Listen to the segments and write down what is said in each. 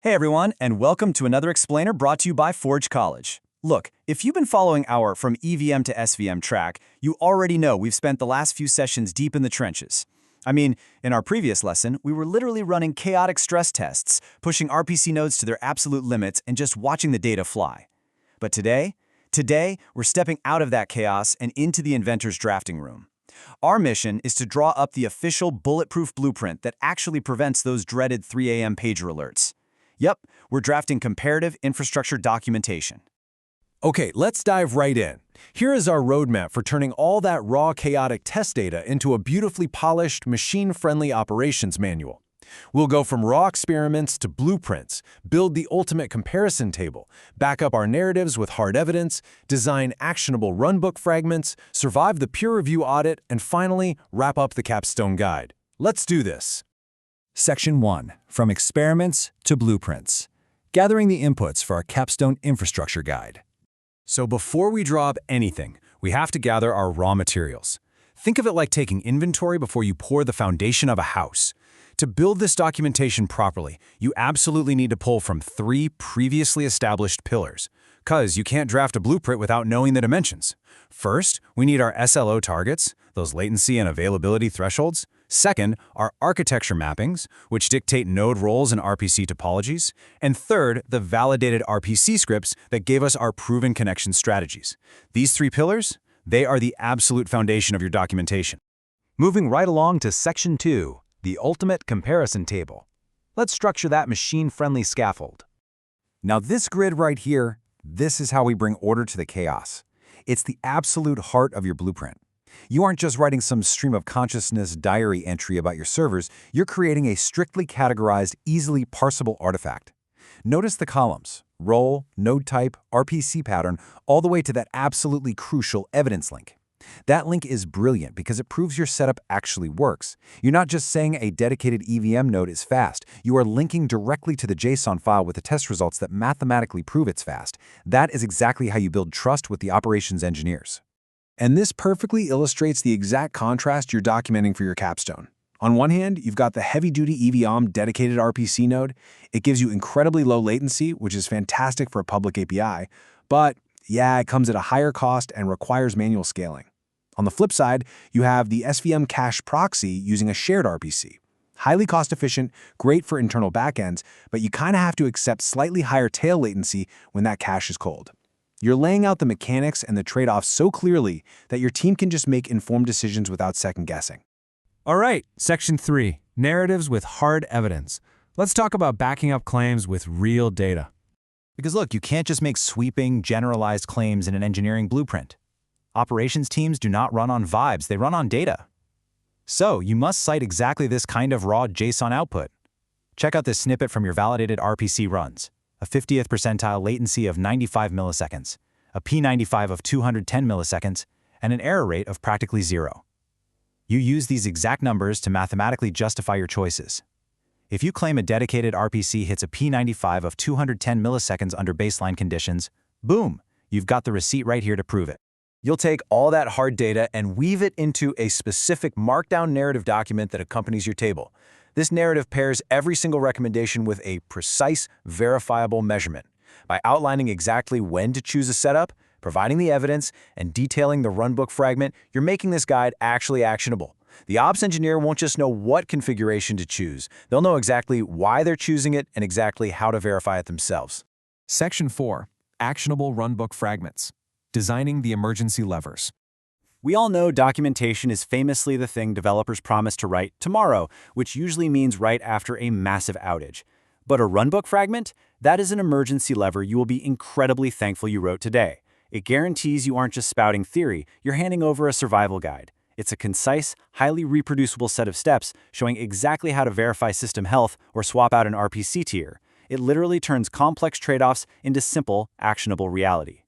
Hey everyone, and welcome to another explainer brought to you by Forge College. Look, if you've been following our From EVM to SVM track, you already know we've spent the last few sessions deep in the trenches. I mean, in our previous lesson, we were literally running chaotic stress tests, pushing RPC nodes to their absolute limits and just watching the data fly. But today, we're stepping out of that chaos and into the inventor's drafting room. Our mission is to draw up the official bulletproof blueprint that actually prevents those dreaded 3 a.m. pager alerts. Yep, we're drafting comparative infrastructure documentation. Okay, let's dive right in. Here is our roadmap for turning all that raw, chaotic test data into a beautifully polished, machine-friendly operations manual. We'll go from raw experiments to blueprints, build the ultimate comparison table, back up our narratives with hard evidence, design actionable runbook fragments, survive the peer review audit, and finally, wrap up the capstone guide. Let's do this. Section 1. From Experiments to Blueprints. Gathering the inputs for our capstone infrastructure guide. So before we draw up anything, we have to gather our raw materials. Think of it like taking inventory before you pour the foundation of a house. To build this documentation properly, you absolutely need to pull from 3 previously established pillars, because you can't draft a blueprint without knowing the dimensions. First, we need our SLO targets, those latency and availability thresholds. Second, our architecture mappings, which dictate node roles and RPC topologies. And third, the validated RPC scripts that gave us our proven connection strategies. These 3 pillars, they are the absolute foundation of your documentation. Moving right along to Section 2, the ultimate comparison table. Let's structure that machine-friendly scaffold. Now this grid right here, this is how we bring order to the chaos. It's the absolute heart of your blueprint. You aren't just writing some stream of consciousness diary entry about your servers, you're creating a strictly categorized, easily parsable artifact. Notice the columns: role, node type, RPC pattern, all the way to that absolutely crucial evidence link. That link is brilliant because it proves your setup actually works. You're not just saying a dedicated EVM node is fast, you are linking directly to the JSON file with the test results that mathematically prove it's fast. That is exactly how you build trust with the operations engineers. And this perfectly illustrates the exact contrast you're documenting for your capstone. On one hand, you've got the heavy-duty EVM dedicated RPC node. It gives you incredibly low latency, which is fantastic for a public API, but yeah, it comes at a higher cost and requires manual scaling. On the flip side, you have the SVM cache proxy using a shared RPC. Highly cost-efficient, great for internal backends, but you kind of have to accept slightly higher tail latency when that cache is cold. You're laying out the mechanics and the trade-offs so clearly that your team can just make informed decisions without second-guessing. All right, Section 3, narratives with hard evidence. Let's talk about backing up claims with real data. Because look, you can't just make sweeping, generalized claims in an engineering blueprint. Operations teams do not run on vibes, they run on data. So you must cite exactly this kind of raw JSON output. Check out this snippet from your validated RPC runs. A 50th percentile latency of 95 milliseconds, a P95 of 210 milliseconds, and an error rate of practically 0. You use these exact numbers to mathematically justify your choices. If you claim a dedicated RPC hits a P95 of 210 milliseconds under baseline conditions, boom, you've got the receipt right here to prove it. You'll take all that hard data and weave it into a specific markdown narrative document that accompanies your table. This narrative pairs every single recommendation with a precise, verifiable measurement. By outlining exactly when to choose a setup, providing the evidence, and detailing the runbook fragment, you're making this guide actually actionable. The ops engineer won't just know what configuration to choose. They'll know exactly why they're choosing it and exactly how to verify it themselves. Section 4, actionable runbook fragments. Designing the emergency levers. We all know documentation is famously the thing developers promise to write tomorrow, which usually means right after a massive outage. But a runbook fragment? That is an emergency lever you will be incredibly thankful you wrote today. It guarantees you aren't just spouting theory, you're handing over a survival guide. It's a concise, highly reproducible set of steps showing exactly how to verify system health or swap out an RPC tier. It literally turns complex trade-offs into simple, actionable reality.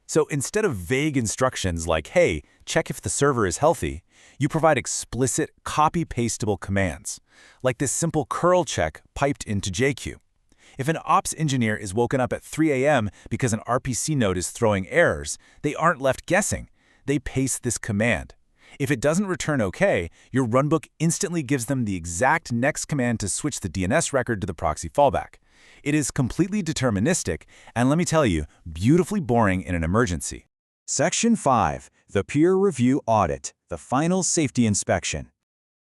So instead of vague instructions like, hey, check if the server is healthy, you provide explicit, copy-pastable commands, like this simple curl check piped into JQ. If an ops engineer is woken up at 3 a.m. because an RPC node is throwing errors, they aren't left guessing. They paste this command. If it doesn't return OK, your runbook instantly gives them the exact next command to switch the DNS record to the proxy fallback. It is completely deterministic, and let me tell you, beautifully boring in an emergency. Section 5. The Peer Review Audit, the Final Safety Inspection.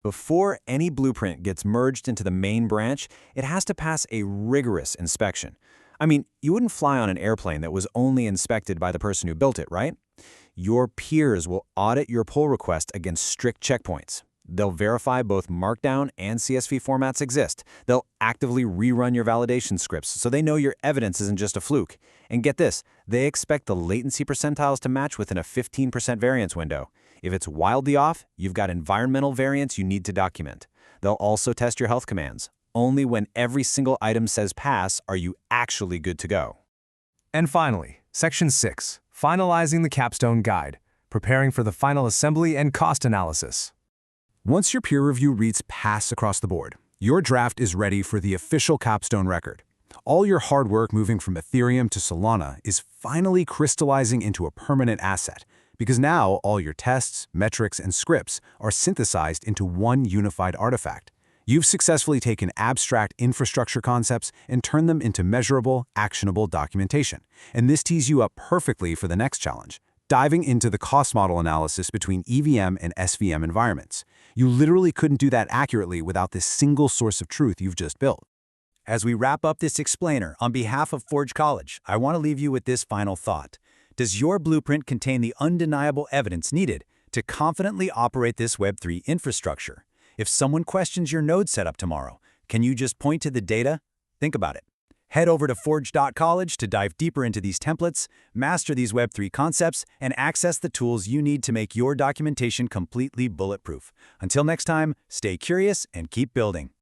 Before any blueprint gets merged into the main branch, it has to pass a rigorous inspection. I mean, you wouldn't fly on an airplane that was only inspected by the person who built it, right? Your peers will audit your pull request against strict checkpoints. They'll verify both Markdown and CSV formats exist. They'll actively rerun your validation scripts so they know your evidence isn't just a fluke. And get this, they expect the latency percentiles to match within a 15% variance window. If it's wildly off, you've got environmental variance you need to document. They'll also test your health commands. Only when every single item says pass are you actually good to go. And finally, Section 6, finalizing the capstone guide, preparing for the final assembly and cost analysis. Once your peer review reads pass across the board, your draft is ready for the official capstone record. All your hard work moving from Ethereum to Solana is finally crystallizing into a permanent asset, because now all your tests, metrics, and scripts are synthesized into one unified artifact. You've successfully taken abstract infrastructure concepts and turned them into measurable, actionable documentation. And this tees you up perfectly for the next challenge, diving into the cost model analysis between EVM and SVM environments. You literally couldn't do that accurately without this single source of truth you've just built. As we wrap up this explainer, on behalf of Forge College, I want to leave you with this final thought. Does your blueprint contain the undeniable evidence needed to confidently operate this Web3 infrastructure? If someone questions your node setup tomorrow, can you just point to the data? Think about it. Head over to forge.college to dive deeper into these templates, master these Web3 concepts, and access the tools you need to make your documentation completely bulletproof. Until next time, stay curious and keep building.